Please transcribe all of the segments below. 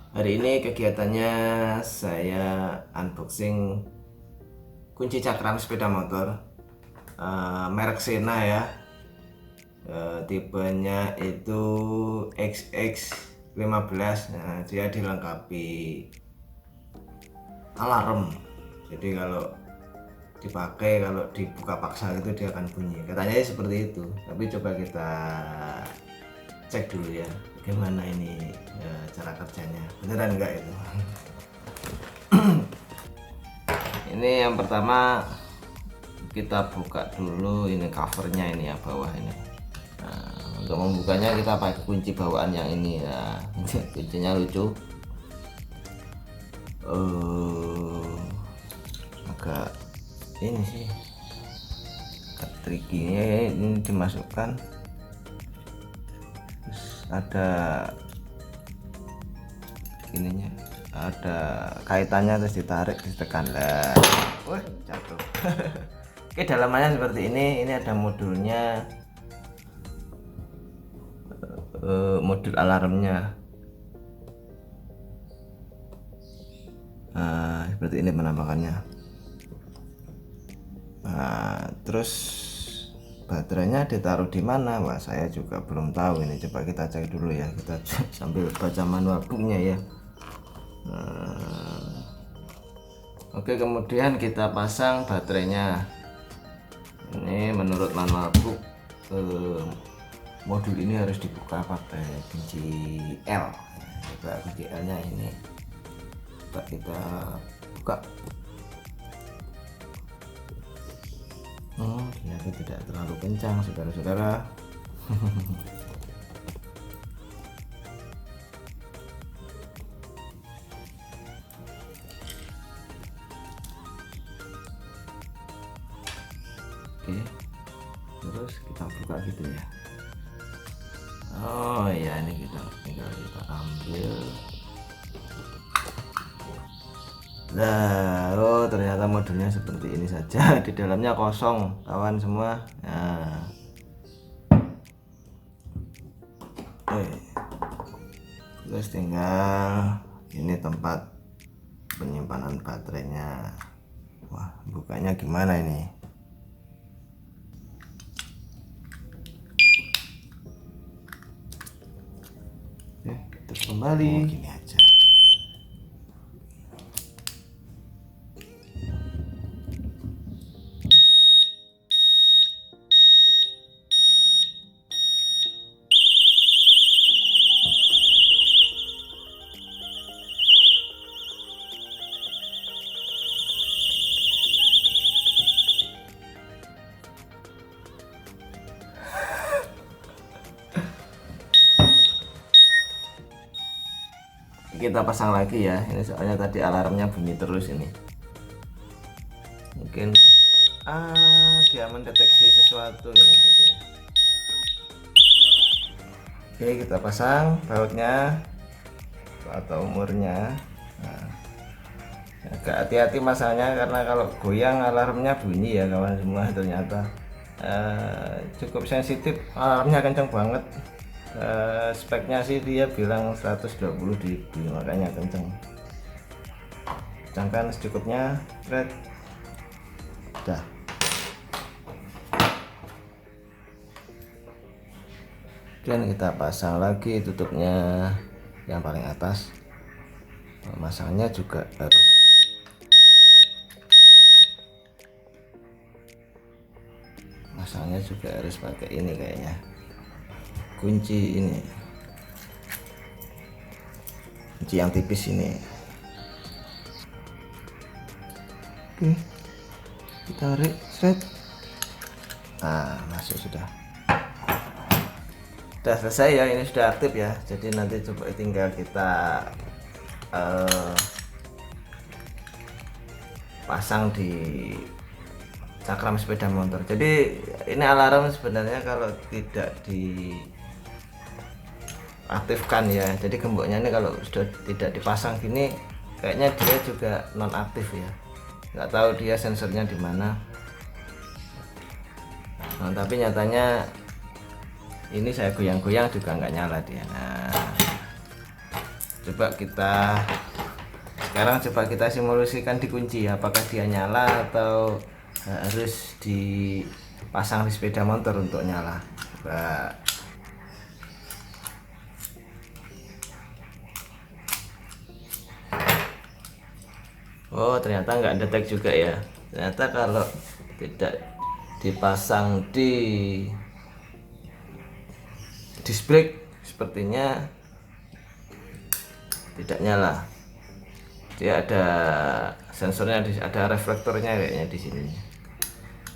Hari ini kegiatannya saya unboxing kunci cakram sepeda motor merek Sena ya. Tipenya itu XX15. Nah, dia dilengkapi alarm. Jadi kalau dipakai, kalau dibuka paksa itu dia akan bunyi. Katanya seperti itu. Tapi coba kita cek dulu ya, bagaimana ini cara kerjanya, beneran enggak itu. Ini yang pertama kita buka dulu ini covernya ini ya, bawah ini. Nah, untuk membukanya kita pakai kunci bawaan yang ini ya. Kuncinya lucu, agak ini sih agak tricky. Ini dimasukkan, terus ada ininya, ada kaitannya, terus ditarik, ditekan lah. Wah, jatuh. Oke, dalamannya seperti ini ada modulnya, modul alarmnya. Nah, seperti ini penampakannya. Nah, terus baterainya ditaruh di mana? Wah, saya juga belum tahu ini. Coba kita cek dulu ya, kita sambil baca manual booknya ya. Oke, kemudian kita pasang baterainya. Ini menurut manual book, modul ini harus dibuka pakai kunci L. Coba kunci L nya ini, coba kita buka. Ternyata tidak terlalu kencang, saudara-saudara. Oke, terus kita buka gitu ya. Oh ya, ini kita tinggal kita ambil. Nah, oh ternyata modulnya seperti ini saja. Di dalamnya kosong, kawan semua. Nah, terus tinggal ini tempat penyimpanan baterainya. Wah, bukanya gimana ini? Oke, terus kembali. Oh, gini aja. Kita pasang lagi ya, ini soalnya tadi alarmnya bunyi terus ini. Mungkin dia mendeteksi sesuatu ini. Oke, kita pasang bautnya atau umurnya. Nah, agak hati-hati masanya, karena kalau goyang alarmnya bunyi ya kawan semua. Ternyata cukup sensitif, alarmnya kenceng banget. Speknya sih dia bilang 120 dB, makanya kenceng. Kencangkan secukupnya, thread. Dah. Dan kita pasang lagi tutupnya yang paling atas. Masangnya juga harus pakai ini kayaknya, kunci ini, kunci yang tipis ini. Oke, ditarik, set. Nah, masuk sudah selesai ya, ini sudah aktif ya. Jadi nanti coba tinggal kita pasang di cakram sepeda motor. Jadi ini alarm sebenarnya kalau tidak diaktifkan ya, jadi gemboknya ini kalau sudah tidak dipasang gini, kayaknya dia juga non aktif ya. Nggak tahu dia sensornya di mana. Nah, tapi nyatanya ini saya goyang-goyang juga nggak nyala dia. Nah, Sekarang coba kita simulasikan dikunci, apakah dia nyala atau harus dipasang di sepeda motor untuk nyala. Coba. Oh, ternyata nggak detek juga ya. Ternyata kalau tidak dipasang di disc brake sepertinya tidak nyala. Dia ada sensornya, ada reflektornya kayaknya di sini.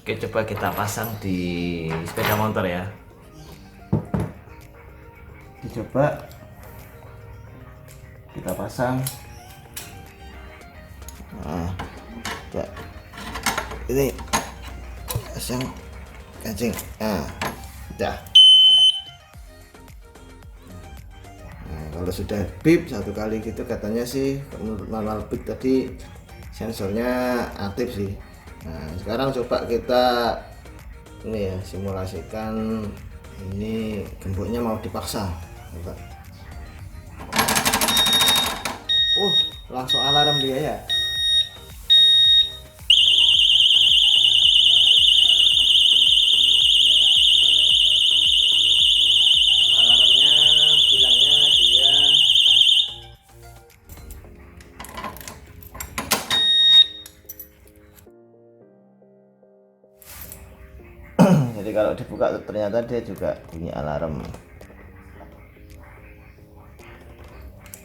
Oke, coba kita pasang di sepeda motor ya. Dicoba kita pasang. Nah, coba ini pasang kancing. Nah, udah. Nah, kalau sudah bip satu kali gitu katanya sih menurut manual bip tadi sensornya aktif sih. Nah, sekarang coba kita ini ya simulasikan, ini gemboknya mau dipaksa. Coba. Langsung alarm dia ya. Alarmnya bilangnya dia jadi kalau dibuka ternyata dia juga bunyi alarm.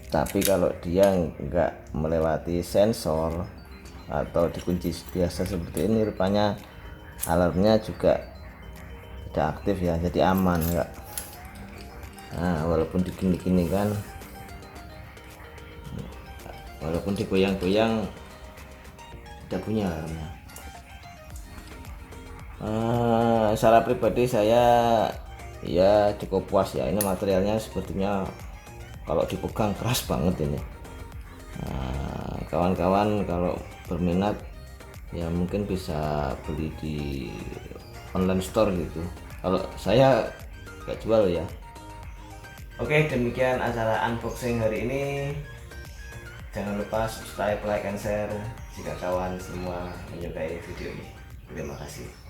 Tapi kalau dia nggak melewati sensor atau dikunci biasa seperti ini, rupanya alarmnya juga tidak aktif ya, jadi aman enggak. Nah, walaupun digini-gini kan, walaupun digoyang-goyang tidak bunyi alarmnya. Secara pribadi saya ya cukup puas ya, ini materialnya sepertinya kalau dipegang keras banget ini. Nah, kawan-kawan kalau berminat ya mungkin bisa beli di online store gitu. Kalau saya nggak jual ya. Oke, demikian acara unboxing hari ini. Jangan lupa subscribe, like, and share jika kawan semua menyukai video ini. Terima kasih.